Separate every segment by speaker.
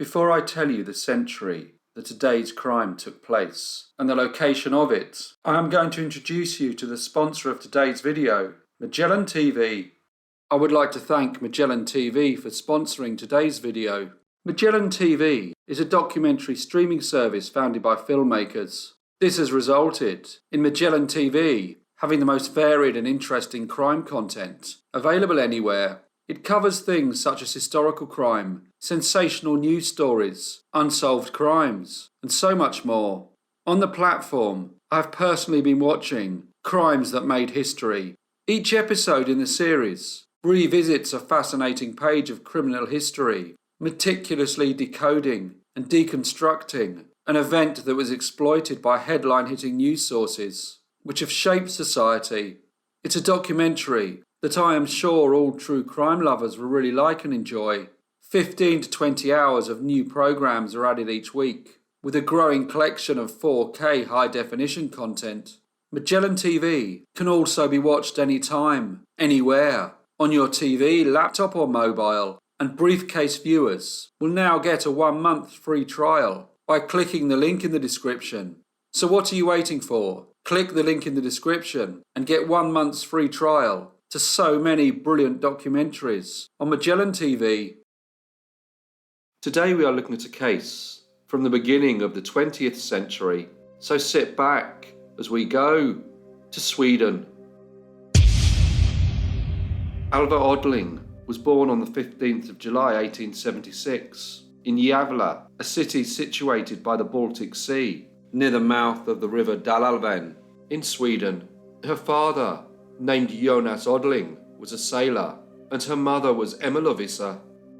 Speaker 1: Before I tell you the century that today's crime took place and the location of it, I am going to introduce you to the sponsor of today's video, Magellan TV. I would like to thank Magellan TV for sponsoring today's video. Magellan TV is a documentary streaming service founded by filmmakers. This has resulted in Magellan TV having the most varied and interesting crime content available anywhere. It covers things such as historical crime, sensational news stories, unsolved crimes, and so much more. On the platform, I have personally been watching Crimes That Made History. Each episode in the series revisits a fascinating page of criminal history, meticulously decoding and deconstructing an event that was exploited by headline-hitting news sources, which have shaped society. It's a documentary that I am sure all true crime lovers will really like and enjoy. 15 to 20 hours of new programs are added each week, with a growing collection of 4K high-definition content. Magellan TV can also be watched anytime, anywhere, on your TV, laptop or mobile, and Briefcase viewers will now get a 1-month free trial by clicking the link in the description. So what are you waiting for? Click the link in the description and get 1 month's free trial to so many brilliant documentaries on Magellan TV. Today we are looking at a case from the beginning of the 20th century, so sit back as we go to Sweden. Alva Nordberg was born on the 15th of July 1876 in Gävle, a city situated by the Baltic Sea, near the mouth of the river Dalälven in Sweden. Her father, named Jonas Nordberg, was a sailor, and her mother was Emma Lovisa.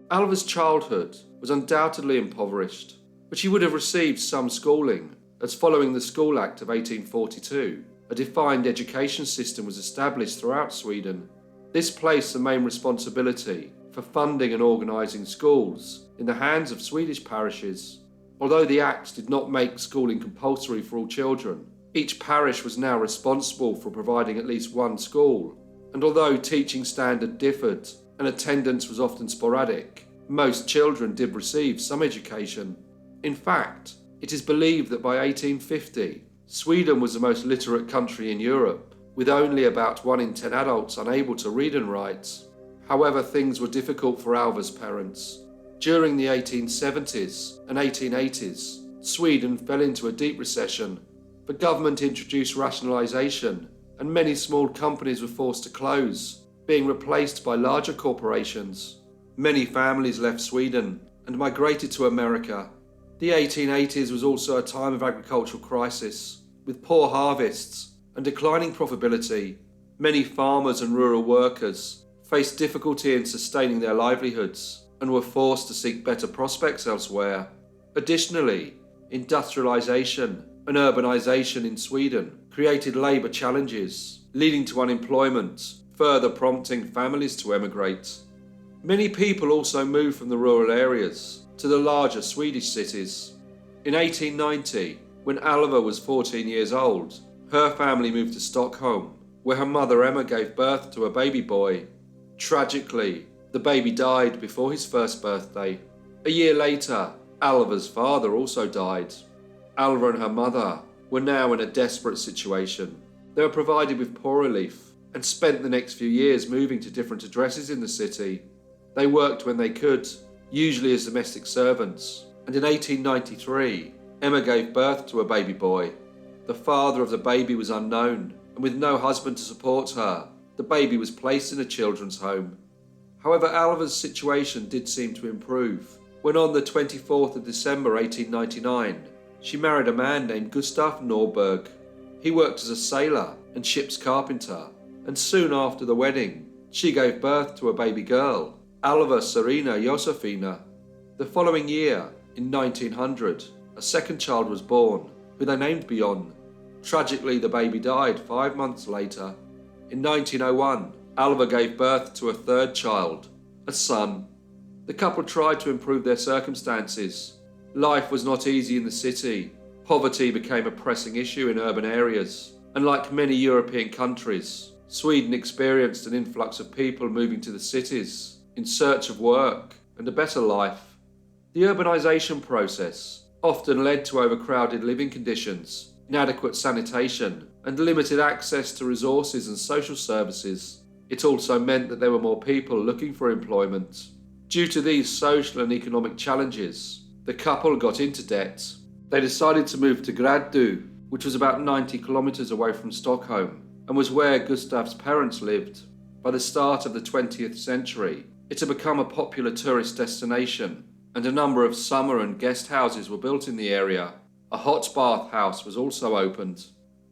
Speaker 1: Alva's childhood was undoubtedly impoverished, but she would have received some schooling, as following the School Act of 1842, a defined education system was established throughout Sweden. This placed the main responsibility for funding and organising schools in the hands of Swedish parishes. Although the Act did not make schooling compulsory for all children, each parish was now responsible for providing at least one school, and although teaching standard differed and attendance was often sporadic, most children did receive some education. In fact, it is believed that by 1850, Sweden was the most literate country in Europe, with only about 1 in 10 adults unable to read and write. However, things were difficult for Alva's parents. During the 1870s and 1880s, Sweden fell into a deep recession. The government introduced rationalisation, and many small companies were forced to close, being replaced by larger corporations. Many families left Sweden and migrated to America. The 1880s was also a time of agricultural crisis, with poor harvests and declining profitability. Many farmers and rural workers faced difficulty in sustaining their livelihoods and were forced to seek better prospects elsewhere. Additionally, industrialisation and urbanisation in Sweden created labour challenges, leading to unemployment, further prompting families to emigrate. Many people also moved from the rural areas to the larger Swedish cities. In 1890, when Alva was 14 years old, her family moved to Stockholm, where her mother Emma gave birth to a baby boy. Tragically, the baby died before his first birthday. A year later, Alva's father also died. Alva and her mother were now in a desperate situation. They were provided with poor relief and spent the next few years moving to different addresses in the city. They worked when they could, usually as domestic servants, and in 1893, Emma gave birth to a baby boy. The father of the baby was unknown, and with no husband to support her, the baby was placed in a children's home. However, Alva's situation did seem to improve when on the 24th of December 1899, she married a man named Alva Nordberg. He worked as a sailor and ship's carpenter, and soon after the wedding, she gave birth to a baby girl, Alva Serena Josefina. The following year, in 1900, a second child was born, who they named Bjorn. Tragically, the baby died 5 months later. In 1901, Alva gave birth to a third child, a son. The couple tried to improve their circumstances. Life was not easy in the city. Poverty became a pressing issue in urban areas, and like many European countries, Sweden experienced an influx of people moving to the cities in search of work and a better life. The urbanisation process often led to overcrowded living conditions, inadequate sanitation, and limited access to resources and social services. It also meant that there were more people looking for employment. Due to these social and economic challenges, the couple got into debt. They decided to move to Graddu, which was about 90 kilometres away from Stockholm, and was where Gustav's parents lived. By the start of the 20th century, it had become a popular tourist destination, and a number of summer and guest houses were built in the area. A hot bath house was also opened.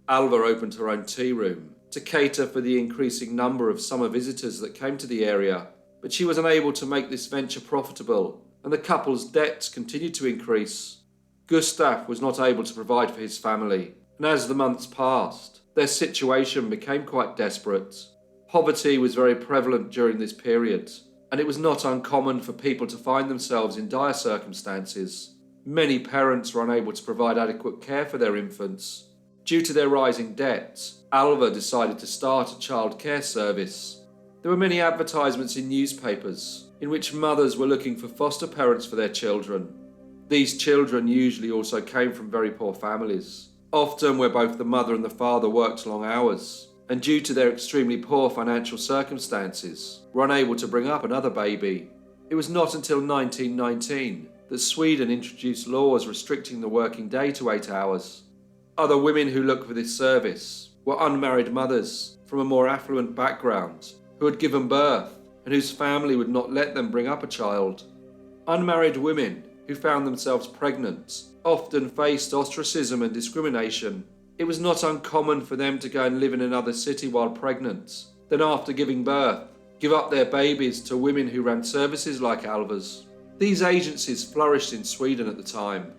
Speaker 1: Alva opened her own tea room to cater for the increasing number of summer visitors that came to the area, but she was unable to make this venture profitable, and the couple's debts continued to increase. Gustav was not able to provide for his family, and as the months passed, their situation became quite desperate. Poverty was very prevalent during this period, and it was not uncommon for people to find themselves in dire circumstances. Many parents were unable to provide adequate care for their infants. Due to their rising debts, Alva decided to start a child care service. There were many advertisements in newspapers in which mothers were looking for foster parents for their children. These children usually also came from very poor families, often where both the mother and the father worked long hours, and due to their extremely poor financial circumstances, were unable to bring up another baby. It was not until 1919 that Sweden introduced laws restricting the working day to 8 hours. Other women who looked for this service were unmarried mothers from a more affluent background who had given birth and whose family would not let them bring up a child. Unmarried women who found themselves pregnant often faced ostracism and discrimination. It was not uncommon for them to go and live in another city while pregnant, then after giving birth, give up their babies to women who ran services like Alva's. These agencies flourished in Sweden at the time.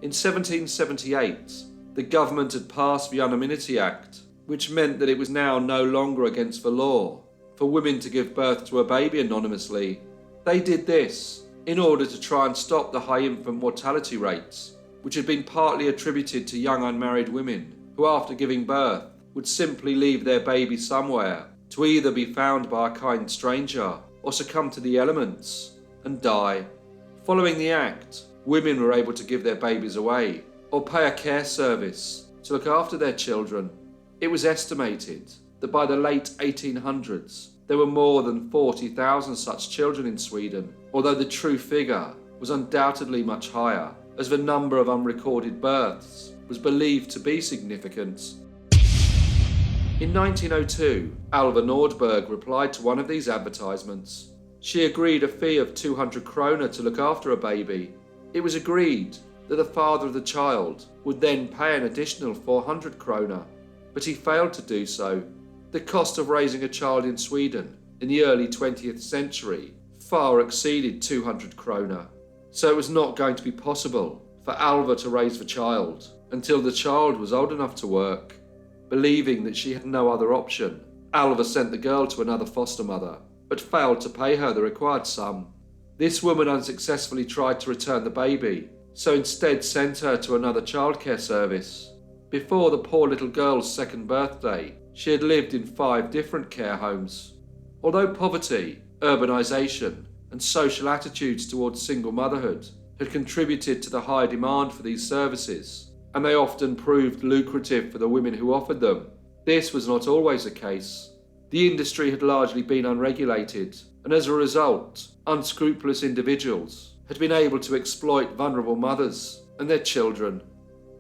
Speaker 1: In 1778, the government had passed the Anonymity Act, which meant that it was now no longer against the law for women to give birth to a baby anonymously. They did this in order to try and stop the high infant mortality rates, which had been partly attributed to young unmarried women who, after giving birth, would simply leave their baby somewhere to either be found by a kind stranger or succumb to the elements and die. Following the act, women were able to give their babies away or pay a care service to look after their children. It was estimated that by the late 1800s, there were more than 40,000 such children in Sweden, although the true figure was undoubtedly much higher, as the number of unrecorded births was believed to be significant. In 1902, Alva Nordberg replied to one of these advertisements. She agreed a fee of 200 krona to look after a baby. It was agreed that the father of the child would then pay an additional 400 krona, but he failed to do so. The cost of raising a child in Sweden in the early 20th century far exceeded 200 krona, so it was not going to be possible for Alva to raise the child until the child was old enough to work. Believing that she had no other option, Alva sent the girl to another foster mother, but failed to pay her the required sum. This woman unsuccessfully tried to return the baby, so instead sent her to another childcare service. Before the poor little girl's second birthday, she had lived in 5 different care homes. Although poverty, urbanisation, and social attitudes towards single motherhood had contributed to the high demand for these services, and they often proved lucrative for the women who offered them, this was not always the case. The industry had largely been unregulated, and as a result, unscrupulous individuals had been able to exploit vulnerable mothers and their children.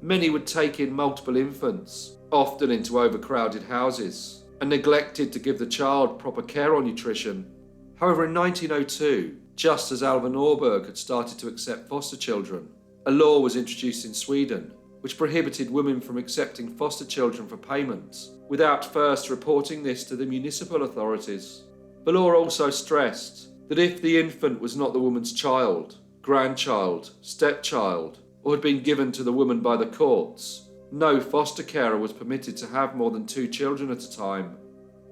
Speaker 1: Many would take in multiple infants, often into overcrowded houses, and neglected to give the child proper care or nutrition. However, in 1902, just as Alva Nordberg had started to accept foster children, a law was introduced in Sweden which prohibited women from accepting foster children for payment without first reporting this to the municipal authorities. The law also stressed that if the infant was not the woman's child, grandchild, stepchild, or had been given to the woman by the courts, no foster carer was permitted to have more than 2 children at a time.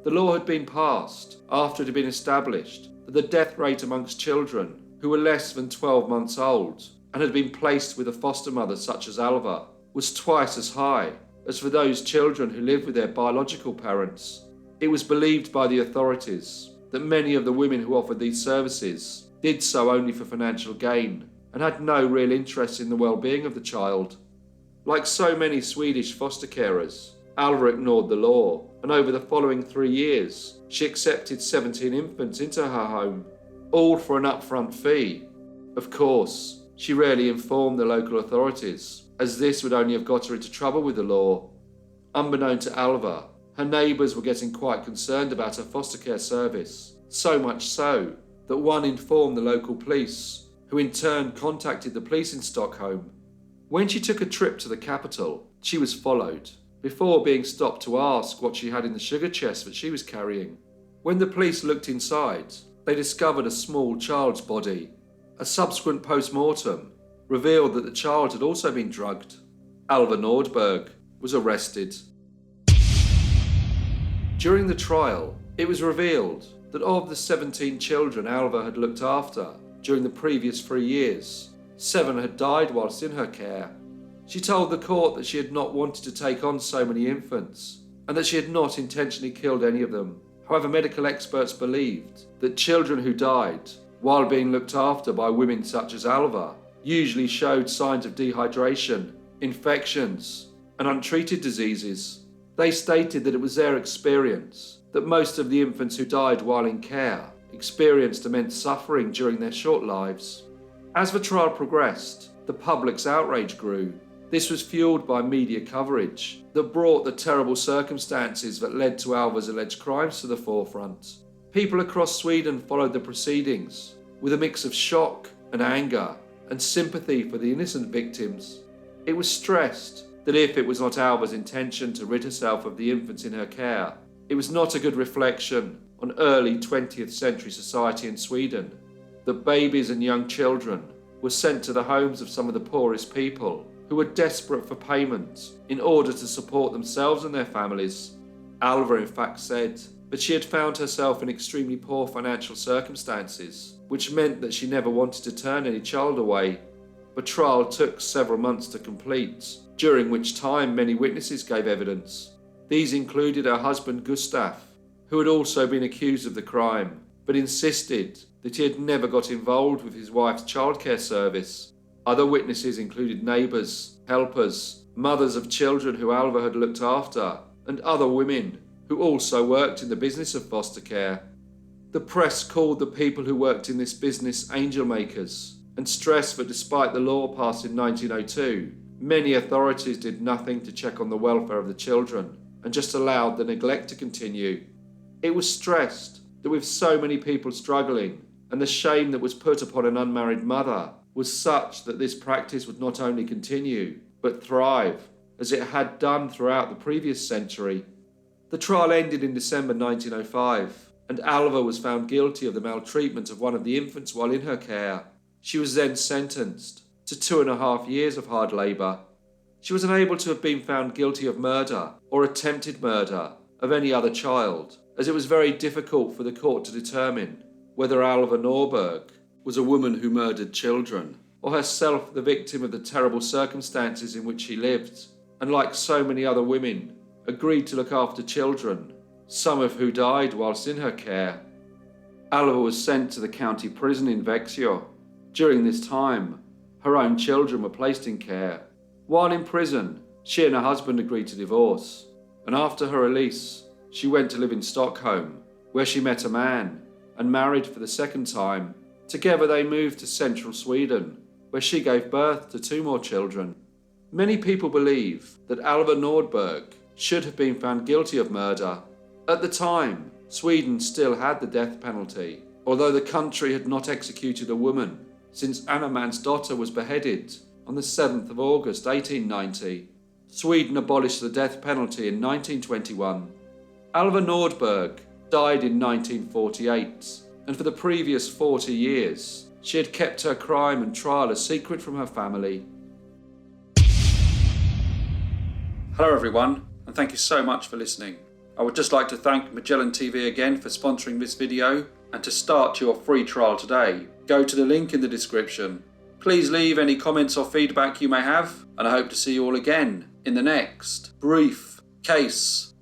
Speaker 1: The law had been passed after it had been established that the death rate amongst children who were less than 12 months old and had been placed with a foster mother such as Alva was twice as high as for those children who lived with their biological parents. It was believed by the authorities that many of the women who offered these services did so only for financial gain, and had no real interest in the well-being of the child. Like so many Swedish foster carers, Alva ignored the law, and over the following 3 years, she accepted 17 infants into her home, all for an upfront fee. Of course, she rarely informed the local authorities, as this would only have got her into trouble with the law. Unbeknown to Alva, her neighbours were getting quite concerned about her foster care service, so much so that one informed the local police, who in turn contacted the police in Stockholm. When she took a trip to the capital, she was followed, before being stopped to ask what she had in the sugar chest that she was carrying. When the police looked inside, they discovered a small child's body. A subsequent post-mortem revealed that the child had also been drugged. Alva Nordberg was arrested. During the trial, it was revealed that of the 17 children Alva had looked after during the previous 3 years, 7 had died whilst in her care. She told the court that she had not wanted to take on so many infants, and that she had not intentionally killed any of them. However, medical experts believed that children who died while being looked after by women such as Alva usually showed signs of dehydration, infections, and untreated diseases. They stated that it was their experience that most of the infants who died while in care experienced immense suffering during their short lives. As the trial progressed, the public's outrage grew. This was fueled by media coverage that brought the terrible circumstances that led to Alva's alleged crimes to the forefront. People across Sweden followed the proceedings with a mix of shock and anger and sympathy for the innocent victims. It was stressed that if it was not Alva's intention to rid herself of the infants in her care, it was not a good reflection on early 20th century society in Sweden, that babies and young children were sent to the homes of some of the poorest people who were desperate for payment in order to support themselves and their families. Alva in fact said that she had found herself in extremely poor financial circumstances, which meant that she never wanted to turn any child away. The trial took several months to complete, during which time many witnesses gave evidence. These included her husband Gustav, who had also been accused of the crime, but insisted that he had never got involved with his wife's childcare service. Other witnesses included neighbours, helpers, mothers of children who Alva had looked after, and other women who also worked in the business of foster care. The press called the people who worked in this business angel makers, and stressed that despite the law passed in 1902, many authorities did nothing to check on the welfare of the children and just allowed the neglect to continue. It was stressed that with so many people struggling, and the shame that was put upon an unmarried mother was such that this practice would not only continue, but thrive, as it had done throughout the previous century. The trial ended in December 1905, and Alva was found guilty of the maltreatment of one of the infants while in her care. She was then sentenced to 2.5 years of hard labour. She was unable to have been found guilty of murder or attempted murder of any other child, as it was very difficult for the court to determine whether Alva Nordberg was a woman who murdered children, or herself the victim of the terrible circumstances in which she lived, and like so many other women, agreed to look after children, some of who died whilst in her care. Alva was sent to the county prison in Växjö. During this time, her own children were placed in care. While in prison, she and her husband agreed to divorce, and after her release, she went to live in Stockholm, where she met a man and married for the second time. Together they moved to central Sweden, where she gave birth to 2 more children. Many people believe that Alva Nordberg should have been found guilty of murder. At the time, Sweden still had the death penalty, although the country had not executed a woman since Anna Mansdotter was beheaded on the 7th of August 1890. Sweden abolished the death penalty in 1921. Alva Nordberg died in 1948, and for the previous 40 years, she had kept her crime and trial a secret from her family. Hello everyone, and thank you so much for listening. I would just like to thank Magellan TV again for sponsoring this video, and to start your free trial today, go to the link in the description. Please leave any comments or feedback you may have, and I hope to see you all again in the next Brief Case